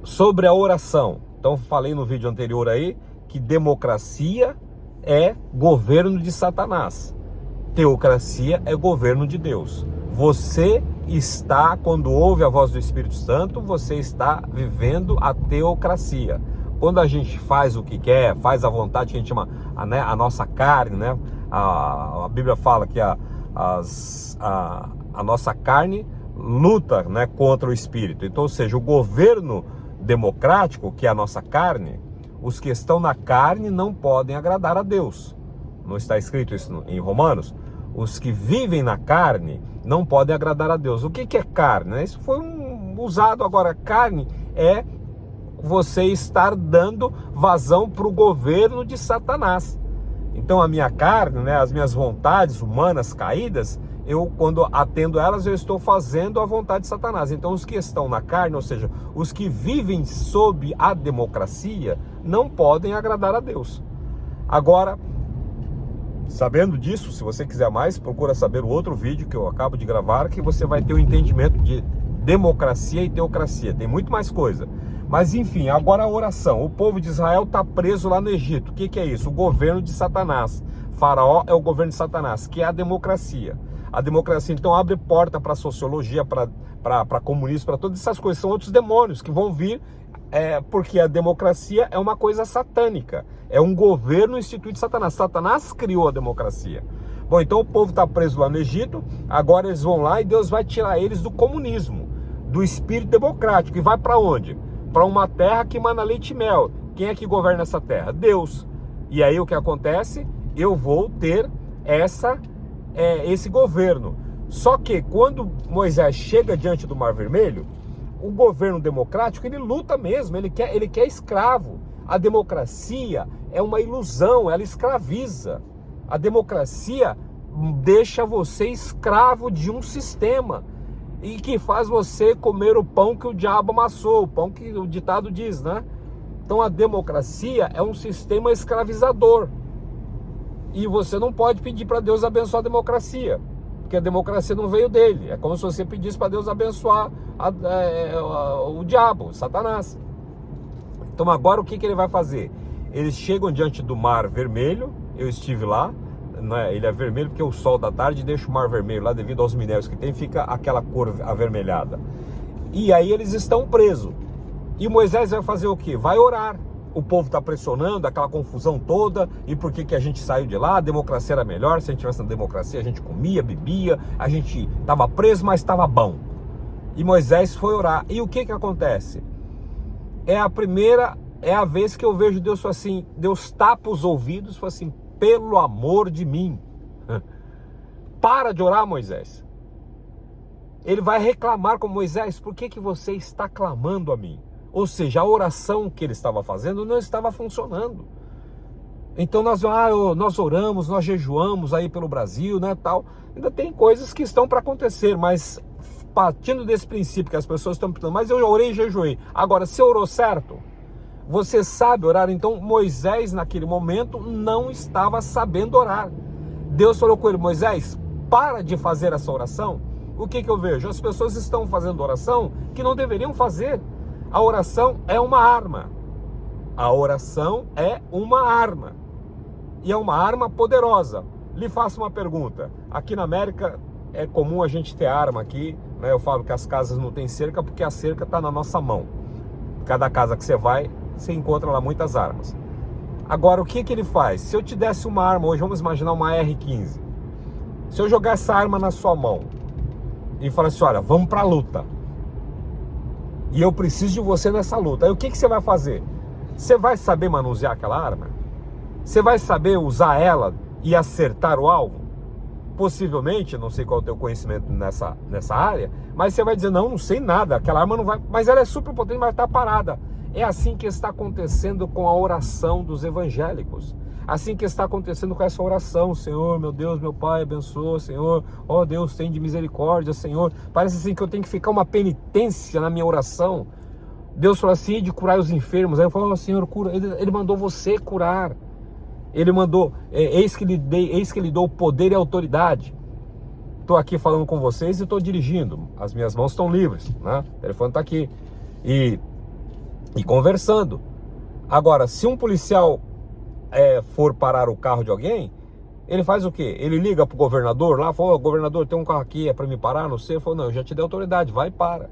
sobre a oração. Então falei no vídeo anterior aí que democracia é governo de Satanás, teocracia é governo de Deus. Você está, quando ouve a voz do Espírito Santo, você está vivendo a teocracia. Quando a gente faz o que quer, faz a vontade, que a gente chama a nossa carne, né? A Bíblia fala que a nossa carne luta, né, contra o Espírito. Então, ou seja, o governo democrático, que é a nossa carne, os que estão na carne não podem agradar a Deus. Não está escrito isso em Romanos? Os que vivem na carne não podem agradar a Deus. O que é carne? Isso foi usado agora. Carne é você estar dando vazão para o governo de Satanás. Então a minha carne, né, as minhas vontades humanas caídas, quando atendo elas, eu estou fazendo a vontade de Satanás. Então os que estão na carne, ou seja, os que vivem sob a democracia, não podem agradar a Deus. Agora, sabendo disso, se você quiser mais, procura saber o outro vídeo que eu acabo de gravar, que você vai ter o entendimento de democracia e teocracia. Tem muito mais coisa. Mas enfim, agora a oração. O povo de Israel está preso lá no Egito. O que é isso? O governo de Satanás. Faraó é o governo de Satanás, que é a democracia. A democracia então abre porta para a sociologia, para comunismo, para todas essas coisas. São outros demônios que vão vir, porque a democracia é uma coisa satânica. É um governo instituído de Satanás. Satanás criou a democracia. Bom, então o povo está preso lá no Egito. Agora eles vão lá e Deus vai tirar eles do comunismo, do espírito democrático. E vai para onde? Para uma terra que emana leite e mel. Quem é que governa essa terra? Deus. E aí o que acontece? Eu vou ter esse governo. Só que quando Moisés chega diante do Mar Vermelho, o governo democrático, ele luta mesmo, ele quer escravo. A democracia é uma ilusão, ela escraviza. A democracia deixa você escravo de um sistema e que faz você comer o pão que o diabo amassou, o pão que o ditado diz, né? Então a democracia é um sistema escravizador. E você não pode pedir para Deus abençoar a democracia, porque a democracia não veio dele. É como se você pedisse para Deus abençoar o diabo, Satanás. Então agora o que ele vai fazer? Eles chegam diante do Mar Vermelho. Eu estive lá, né? Ele é vermelho porque o sol da tarde deixa o mar vermelho lá, devido aos minérios que tem, fica aquela cor avermelhada. E aí eles estão presos. E Moisés vai fazer o quê? Vai orar. O povo está pressionando, aquela confusão toda. E por que a gente saiu de lá? A democracia era melhor. Se a gente tivesse na democracia, a gente comia, bebia, a gente estava preso, mas estava bom. E Moisés foi orar. E o que acontece? É a vez que eu vejo Deus assim, Deus tapa os ouvidos, fala assim: pelo amor de mim, para de orar, Moisés. Ele vai reclamar com Moisés: por que você está clamando a mim? Ou seja, a oração que ele estava fazendo não estava funcionando. Então nós oramos, nós jejuamos aí pelo Brasil, né, tal. Ainda tem coisas que estão para acontecer, mas partindo desse princípio que as pessoas estão pensando: mas eu orei e jejuei. Agora, se orou certo? Você sabe orar? Então Moisés naquele momento não estava sabendo orar. Deus falou com ele: Moisés, para de fazer essa oração. O que eu vejo? As pessoas estão fazendo oração que não deveriam fazer. A oração é uma arma. A oração é uma arma. E é uma arma poderosa. Lhe faço uma pergunta. Aqui na América é comum a gente ter arma aqui, né? Eu falo que as casas não têm cerca porque a cerca está na nossa mão. Cada casa que você vai, você encontra lá muitas armas. Agora, o que ele faz? Se eu te desse uma arma hoje, vamos imaginar uma R15. Se eu jogar essa arma na sua mão e falar assim: olha, vamos para a luta, e eu preciso de você nessa luta, aí o que você vai fazer? Você vai saber manusear aquela arma? Você vai saber usar ela e acertar o alvo? Possivelmente, não sei qual é o teu conhecimento nessa área, mas você vai dizer: não sei nada, aquela arma não vai, mas ela é super potente, vai estar parada. É assim que está acontecendo com a oração dos evangélicos. Assim que está acontecendo com essa oração: Senhor, meu Deus, meu Pai, abençoa, Senhor, ó Deus, tem de misericórdia, Senhor. Parece assim que eu tenho que ficar uma penitência na minha oração. Deus falou assim: de curar os enfermos. Aí eu falo: Senhor, cura. Ele mandou você curar. Ele mandou: eis que lhe dou poder e autoridade. Estou aqui falando com vocês e estou dirigindo. As minhas mãos estão livres, né? O telefone está aqui. E e conversando. Agora, se um policial for parar o carro de alguém, ele faz o quê? Ele liga pro governador lá, fala: governador, tem um carro aqui, é para me parar, não sei. Ele falou: não, eu já te dei autoridade, vai e para.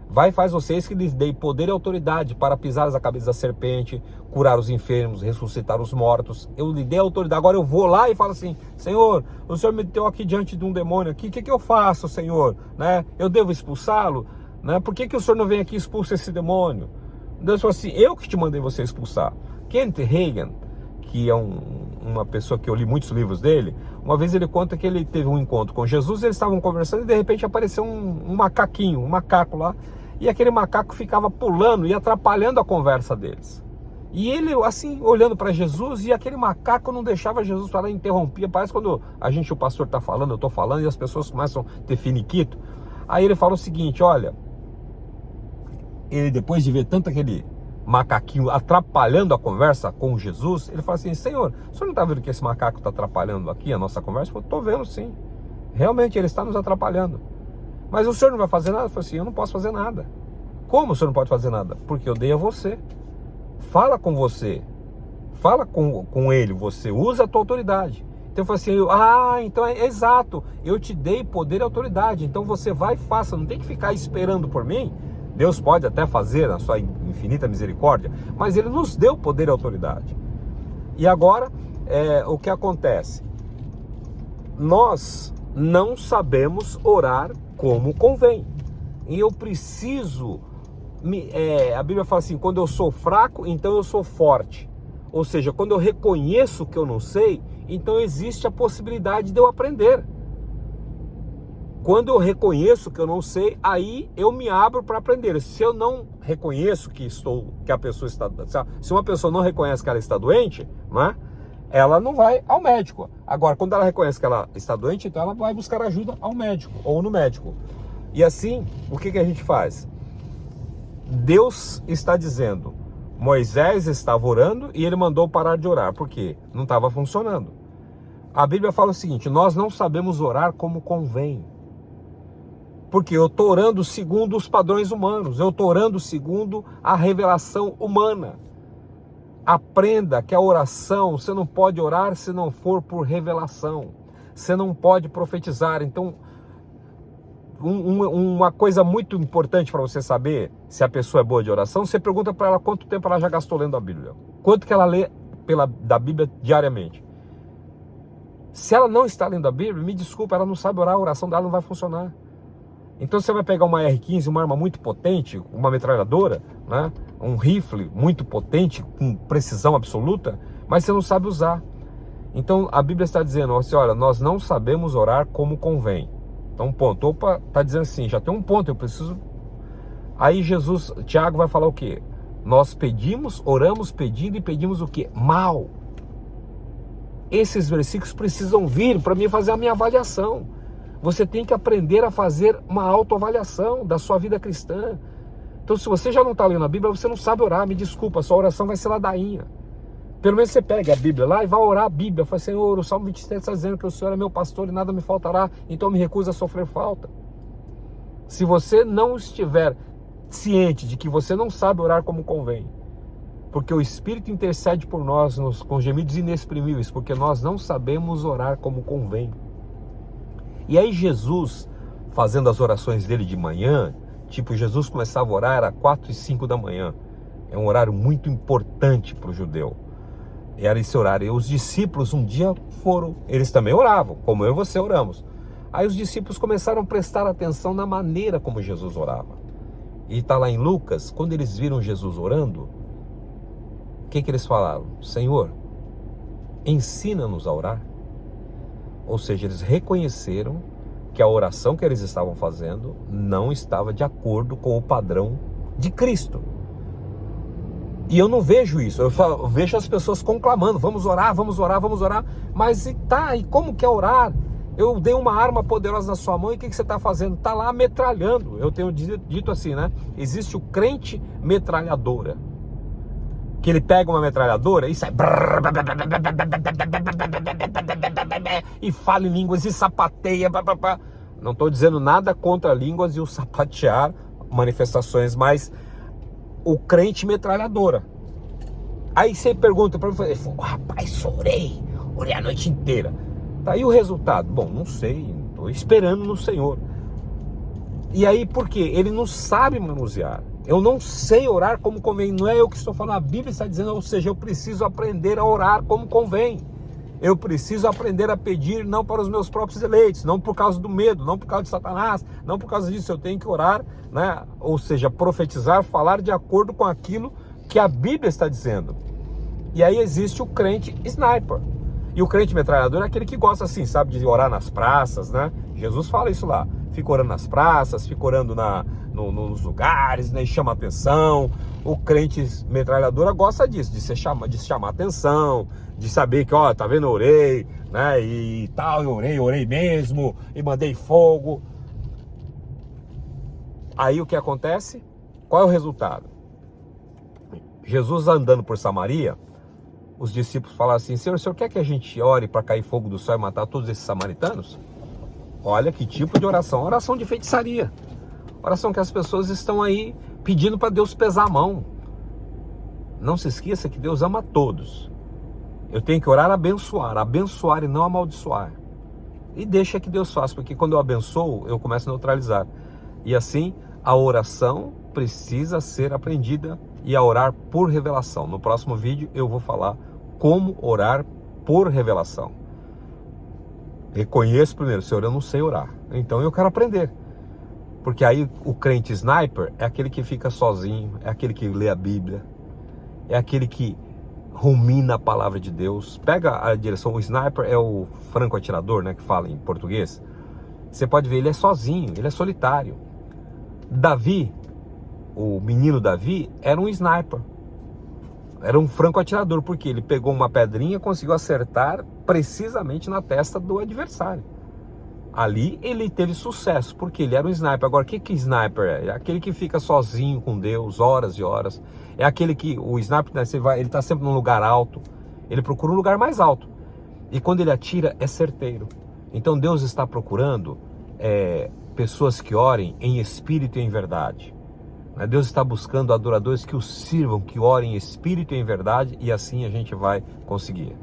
Vai e faz vocês que lhes dei poder e autoridade para pisar a cabeça da serpente, curar os enfermos, ressuscitar os mortos. Eu lhe dei autoridade. Agora eu vou lá e falo assim: Senhor, o Senhor me deu aqui diante de um demônio aqui, o que eu faço, Senhor? Né? Eu devo expulsá-lo? Né? Por que o Senhor não vem aqui e expulsa esse demônio? Deus falou assim: eu que te mandei você expulsar. Kenneth Hagin, que é uma pessoa que eu li muitos livros dele, uma vez ele conta que ele teve um encontro com Jesus, eles estavam conversando e de repente apareceu um macaco lá, e aquele macaco ficava pulando e atrapalhando a conversa deles. E ele, assim, olhando para Jesus, e aquele macaco não deixava Jesus falar, interrompia. Parece quando o pastor está falando, eu estou falando, e as pessoas começam a ter finiquito. Aí ele fala o seguinte: olha, ele, depois de ver tanto aquele macaquinho atrapalhando a conversa com Jesus, ele fala assim: Senhor, o senhor não está vendo que esse macaco está atrapalhando aqui a nossa conversa? Eu falei: estou vendo sim, realmente ele está nos atrapalhando. Mas o senhor não vai fazer nada? Eu falei assim: eu não posso fazer nada. Como o senhor não pode fazer nada? Porque eu dei a você. Fala com você, fala com ele, você usa a tua autoridade. Então eu falei assim: então é exato, eu te dei poder e autoridade, então você vai e faça, não tem que ficar esperando por mim. Deus pode até fazer na sua infinita misericórdia, mas ele nos deu poder e autoridade. E agora, o que acontece? Nós não sabemos orar como convém. E eu preciso... a Bíblia fala assim: quando eu sou fraco, então eu sou forte. Ou seja, quando eu reconheço que eu não sei, então existe a possibilidade de eu aprender. Quando eu reconheço que eu não sei, aí eu me abro para aprender. Se eu não reconheço que a pessoa está... Se uma pessoa não reconhece que ela está doente, né, ela não vai ao médico. Agora, quando ela reconhece que ela está doente, então ela vai buscar ajuda ao médico ou no médico. E assim, o que a gente faz? Deus está dizendo: Moisés estava orando e ele mandou parar de orar. Por quê? Não estava funcionando. A Bíblia fala o seguinte: nós não sabemos orar como convém. Porque eu estou orando segundo os padrões humanos, eu estou orando segundo a revelação humana. Aprenda que a oração, você não pode orar se não for por revelação. Você não pode profetizar. Então, uma coisa muito importante para você saber se a pessoa é boa de oração, você pergunta para ela quanto tempo ela já gastou lendo a Bíblia. Quanto que ela lê da Bíblia diariamente. Se ela não está lendo a Bíblia, me desculpa, ela não sabe orar, a oração dela não vai funcionar. Então você vai pegar uma R-15, uma arma muito potente, uma metralhadora, né? Um rifle muito potente, com precisão absoluta, mas você não sabe usar. Então a Bíblia está dizendo assim: olha, nós não sabemos orar como convém. Então ponto, está dizendo assim, já tem um ponto, eu preciso... Aí Tiago vai falar o quê? Nós pedimos, oramos pedindo e pedimos o quê? Mal. Esses versículos precisam vir para mim fazer a minha avaliação. Você tem que aprender a fazer uma autoavaliação da sua vida cristã. Então, se você já não está lendo a Bíblia, você não sabe orar, me desculpa, a sua oração vai ser ladainha. Pelo menos você pega a Bíblia lá e vai orar a Bíblia. Fala: Senhor, o Salmo 23 está dizendo que o Senhor é meu pastor e nada me faltará, então me recuso a sofrer falta. Se você não estiver ciente de que você não sabe orar como convém, porque o Espírito intercede por nós com gemidos inexprimíveis, porque nós não sabemos orar como convém. E aí Jesus, fazendo as orações dele de manhã, tipo, Jesus começava a orar, era 4 e 5 da manhã. É um horário muito importante para o judeu. Era esse horário. E os discípulos um dia eles também oravam, como eu e você oramos. Aí os discípulos começaram a prestar atenção na maneira como Jesus orava. E está lá em Lucas, quando eles viram Jesus orando, o que eles falaram? Senhor, ensina-nos a orar. Ou seja, eles reconheceram que a oração que eles estavam fazendo não estava de acordo com o padrão de Cristo. E eu não vejo isso, eu vejo as pessoas conclamando: vamos orar, vamos orar, vamos orar. Mas e como que é orar? Eu dei uma arma poderosa na sua mão e o que você está fazendo? Está lá metralhando. Eu tenho dito assim, né? Existe o crente metralhadora. Que ele pega uma metralhadora e sai e fala em línguas e sapateia. Não estou dizendo nada contra línguas e o sapatear, manifestações, mas o crente metralhadora. Aí você pergunta para mim, rapaz, orei a noite inteira. Tá aí o resultado? Bom, não sei, estou esperando no Senhor. E aí por quê? Ele não sabe manusear. Eu não sei orar como convém. Não é eu que estou falando, a Bíblia está dizendo, ou seja, eu preciso aprender a orar como convém. Eu preciso aprender a pedir não para os meus próprios eleitos, não por causa do medo, não por causa de Satanás, não por causa disso. Eu tenho que orar, né? Ou seja, profetizar, falar de acordo com aquilo que a Bíblia está dizendo. E aí existe o crente sniper. E o crente metralhador é aquele que gosta assim, sabe, de orar nas praças, né? Jesus fala isso lá. Fica orando nas praças, fica orando nos lugares, né? E chama atenção. O crente metralhadora gosta disso, de chamar atenção, de saber que, ó, tá vendo, eu orei, né? E tal, eu orei mesmo, e mandei fogo. Aí o que acontece? Qual é o resultado? Jesus andando por Samaria, os discípulos falaram assim, Senhor, o Senhor quer que a gente ore para cair fogo do céu e matar todos esses samaritanos? Olha que tipo de oração, oração de feitiçaria. Oração que as pessoas estão aí pedindo para Deus pesar a mão. Não se esqueça que Deus ama todos. Eu tenho que orar abençoar e não amaldiçoar. E deixa que Deus faça, porque quando eu abençoo, eu começo a neutralizar. E assim, a oração precisa ser aprendida e a orar por revelação. No próximo vídeo eu vou falar como orar por revelação. Reconheço primeiro, Senhor, eu não sei orar. Então eu quero aprender. Porque aí o crente sniper é aquele que fica sozinho, é aquele que lê a Bíblia, é aquele que rumina a palavra de Deus. Pega a direção, o sniper é o franco atirador, né, que fala em português. Você pode ver, ele é sozinho, ele é solitário. Davi, o menino Davi, era um sniper. Era um franco atirador, porque ele pegou uma pedrinha e conseguiu acertar precisamente na testa do adversário. Ali ele teve sucesso, porque ele era um sniper. Agora, o que sniper é? É aquele que fica sozinho com Deus, horas e horas. É aquele que, o sniper, né, ele está sempre num lugar alto. Ele procura um lugar mais alto. E quando ele atira, é certeiro. Então Deus está procurando pessoas que orem em espírito e em verdade. Deus está buscando adoradores que o sirvam, que orem em espírito e em verdade, e assim a gente vai conseguir.